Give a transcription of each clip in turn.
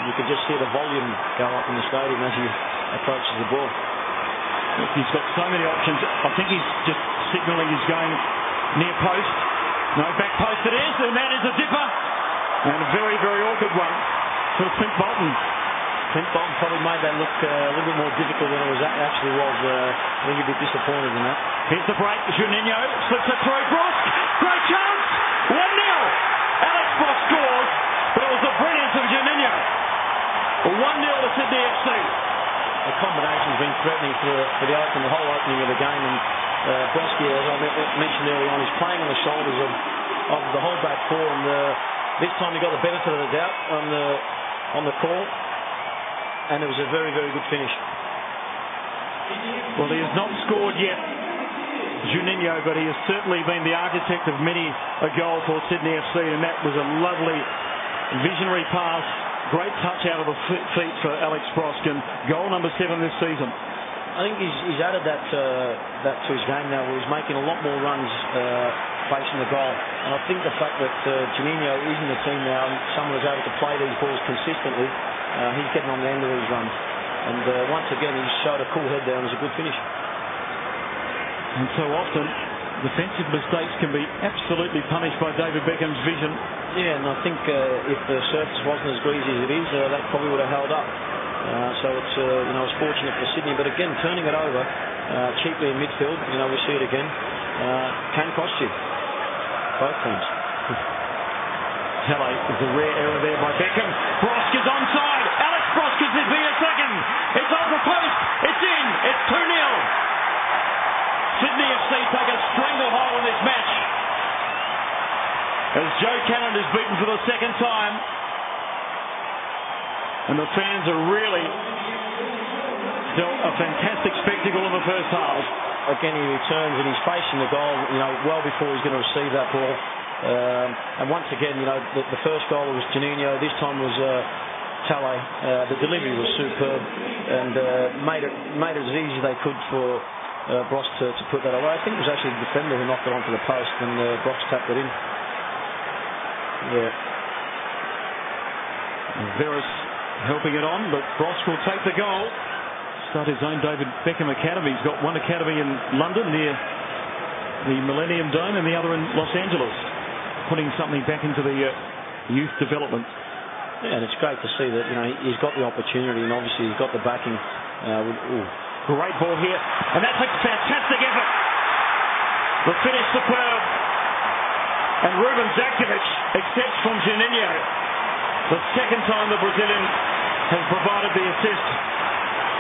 You could just see the volume go up in the stadium as he approaches the ball. He's got so many options. I think he's just signalling he's going near post. No, back post it is, and that is a dipper. And a very, very awkward one for Clint Bolton. Clint Bolton probably made that look a little bit more difficult than it actually was. I think he'd be disappointed in that. Here's the break. Juninho slips it through. Brosk, great chance. 1-0. Alex Brosk scores, but it was the brilliance of Juninho. 1-0 to Sydney FC. The combination's been threatening for the whole opening of the game, and Broski, as I mentioned earlier on, is playing on the shoulders of the whole back four, and this time he got the benefit of the doubt on the call, and it was a very, very good finish. Well, he has not scored yet, Juninho, but he has certainly been the architect of many a goal for Sydney FC, and that was a lovely visionary pass. Great touch out of the feet for Alex Brosk, and goal number 7 this season. I think he's added that to his game now, where he's making a lot more runs facing the goal. And I think the fact that Juninho is in the team now, and someone who's able to play these balls consistently, he's getting on the end of his runs. And once again, he's showed a cool head there, and it's a good finish. And so often, defensive mistakes can be absolutely punished by David Beckham's vision. Yeah, and I think if the surface wasn't as greasy as it is, that probably would have held up. So it's it's fortunate for Sydney, but again, turning it over cheaply in midfield, we see it again, can cost you. Both teams. Tele is a rare error there by Beckham. Brosk is onside. Alex Brosk is be a second. It's off the post. It's in. It's 2-0. Sydney FC take a stranglehold in this match, as Joe Cannon is beaten for the second time, and the fans are really dealt a fantastic spectacle in the first half. Again, he returns and he's facing the goal, well before he's going to receive that ball. And once again, the first goal was Juninho. This time was Tele. The delivery was superb, and made it as easy as they could for Brosk to put that away. I think it was actually the defender who knocked it onto the post, and Brosk tapped it in. Yeah. Veris helping it on, but Brosk will take the goal. Start his own David Beckham Academy. He's got one academy in London near the Millennium Dome and the other in Los Angeles, putting something back into the youth development. Yeah, and it's great to see that he's got the opportunity, and obviously he's got the backing. Great ball here, and that's a fantastic effort. The finish superb, and Ruben Zakjevic accepts from Juninho. The second time the Brazilian has provided the assist,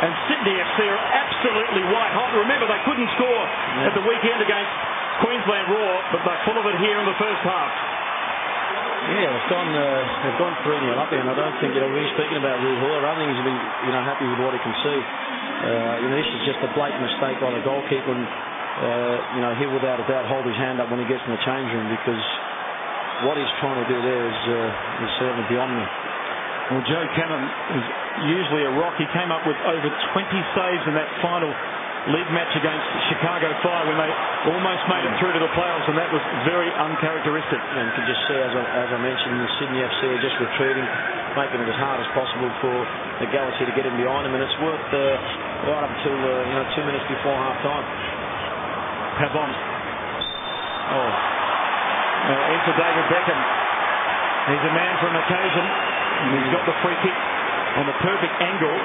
and Sydney FC are absolutely white hot. Remember, they couldn't score at the weekend against Queensland Roar, but they're full of it here in the first half. Yeah, they've gone 3-0 up there, and I don't think, we're speaking about Ruhula, I don't think he's been, happy with what he can see. This is just a blatant mistake by the goalkeeper, and, he'll without a doubt hold his hand up when he gets in the change room, because what he's trying to do there is certainly beyond me. Well, Joe Cannon is usually a rock. He came up with over 20 saves in that final league match against Chicago Fire when they almost made it through to the playoffs, and that was very uncharacteristic. And you can just see, as I mentioned, the Sydney FC are just retreating, making it as hard as possible for the Galaxy to get in behind them, and it's worked right up until 2 minutes before half time. Pavon. Into David Beckham. He's a man for an occasion, and he's got the free kick on the perfect angle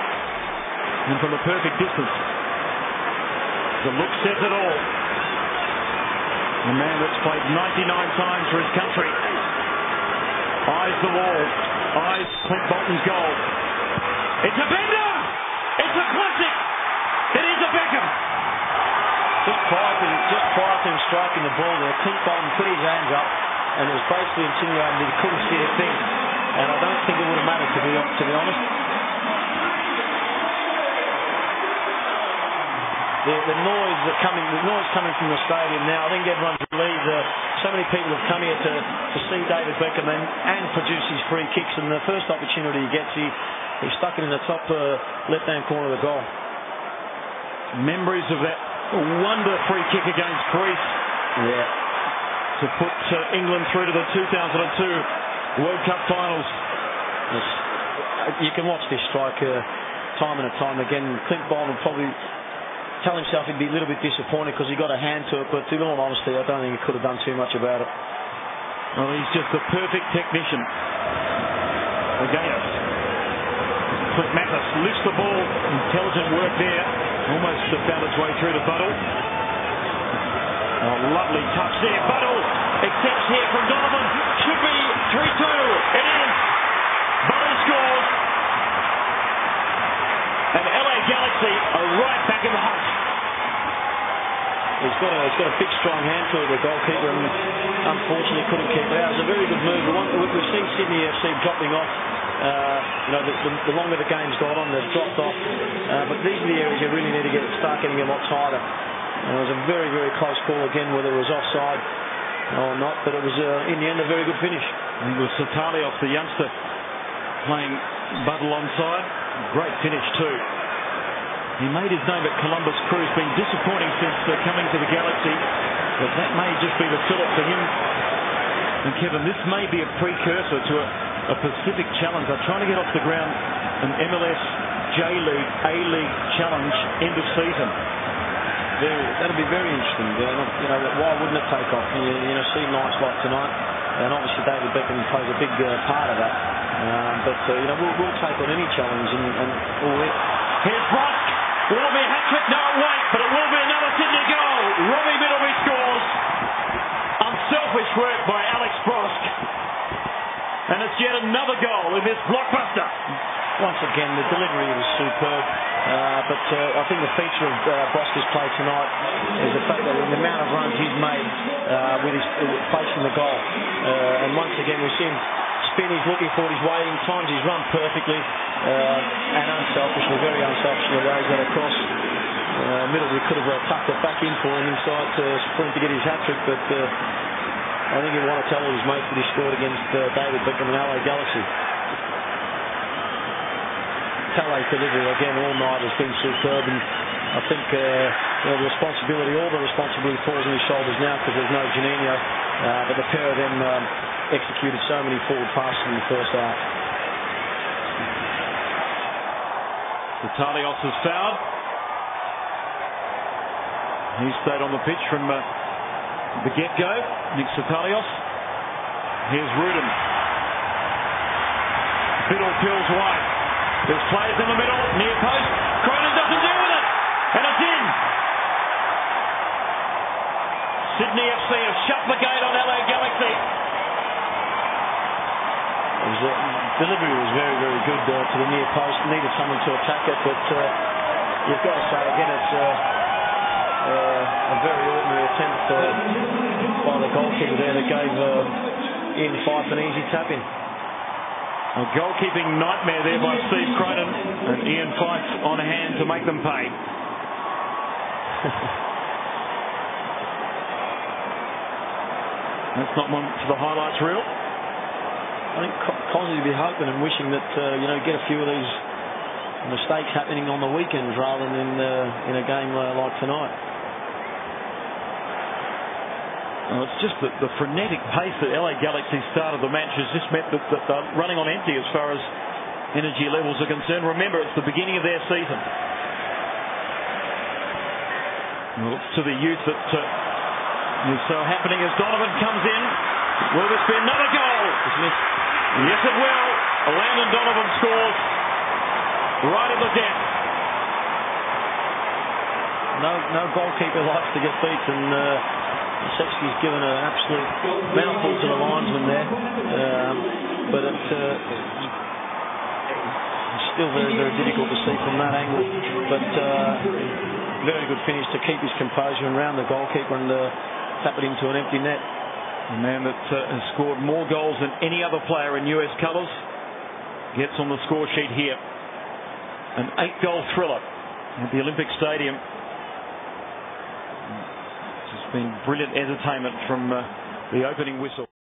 and from the perfect distance. The look says it all. A man that's played 99 times for his country. Eyes the wall. Eyes Clint Bolton's goal. It's a bender! It's a classic! It is a Beckham! Just prior to him striking the ball there, Clint Bolton put his hands up, and it was basically insinuating that he couldn't see a thing. And I don't think it would have mattered, to be honest. The noise coming from the stadium now, I think everyone's relieved. So many people have come here to see David Beckham and produce his free kicks, and the first opportunity he gets, he stuck it in the top left-hand corner of the goal. Memories of that wonder free kick against Greece. Yeah. To put England through to the 2002 World Cup finals. Yes. you can watch this strike time and time again. Clint Boland will probably tell himself he'd be a little bit disappointed because he got a hand to it, but in all honesty, I don't think he could have done too much about it. Well, he's just a perfect technician. Again, Clint Mathis lifts the ball. Intelligent work there. Almost found its way through to Buddle. Oh, lovely touch there. Buddle accepts here from Donovan. Should be 3-2. It is. Buddle scores. And LA Galaxy are right back in the hunt. He's got a big, strong hand to it, the goalkeeper, and unfortunately couldn't keep it out. It was a very good move. We've seen Sydney FC dropping off. The longer the game's gone on, they've dropped off. But these are the areas you really need to start getting a lot tighter. And it was a very, very close call again, whether it was offside or not. But it was, in the end, a very good finish. It was Satalios, the youngster, playing Buddle onside. Great finish too. He made his name at Columbus Crew. It's been disappointing since coming to the Galaxy, but that may just be the fill-up for him. And Kevin, this may be a precursor to a Pacific Challenge. They're trying to get off the ground an MLS J-League, A-League challenge end of season. That'll be very interesting. Why wouldn't it take off? See nights like tonight, and obviously David Beckham plays a big part of that. We'll take on any challenge. Here's Brosk. Will it be a hat-trick? No, it won't, but it will be another Sydney goal. Robbie Middleby scores. Unselfish work by Alex Brosk. And it's yet another goal in this blockbuster. Once again, the delivery was superb. But I think the feature of Brosk's play tonight is the fact that the amount of runs he's made with his facing the goal. And once again, we see him spin, he's looking for it, he's waiting, times he's run perfectly and unselfishly, very unselfishly lays that across. Middleby could have tucked it back in for him inside for him to get his hat-trick, but I think he'll want to tell all his mates that he scored against David Beckham and LA Galaxy. Tallay's delivery again all night has been superb, and I think all the responsibility falls on his shoulders now because there's no Juninho, but the pair of them executed so many forward passes in the first half. Satalios is fouled. He stayed on the pitch from the get-go. Nick Satalios. Here's Rudin. Biddle peels wide. There's players in the middle, near post. Cronin doesn't deal with it, and it's in. Sydney FC have shut the gate on LA Galaxy. Delivery was very, very good to the near post. Needed someone to attack it, but you've got to say again, it's a very ordinary attempt by the goalkeeper there that gave Ian Fife an easy tap in. A goalkeeping nightmare there by Steve Cronin, and Ian Fife on hand to make them pay. That's not one for the highlights reel. I think Cosy would be hoping and wishing that get a few of these mistakes happening on the weekends rather than in a game like tonight. Well, it's just the frenetic pace that LA Galaxy started the match has just meant that they're running on empty as far as energy levels are concerned. Remember, it's the beginning of their season. Well, to the youth that is so happening as Donovan comes in. Will this be another goal? Yes, it will. Landon Donovan scores right at the death. No goalkeeper likes to get beat, and Sexky's given an absolute mouthful to the linesman there, but it's still very, very difficult to see from that angle. But very good finish to keep his composure and round the goalkeeper and tap it into an empty net. The man that has scored more goals than any other player in US colours gets on the score sheet here. An 8-goal thriller at the Olympic Stadium. It's been brilliant entertainment from the opening whistle.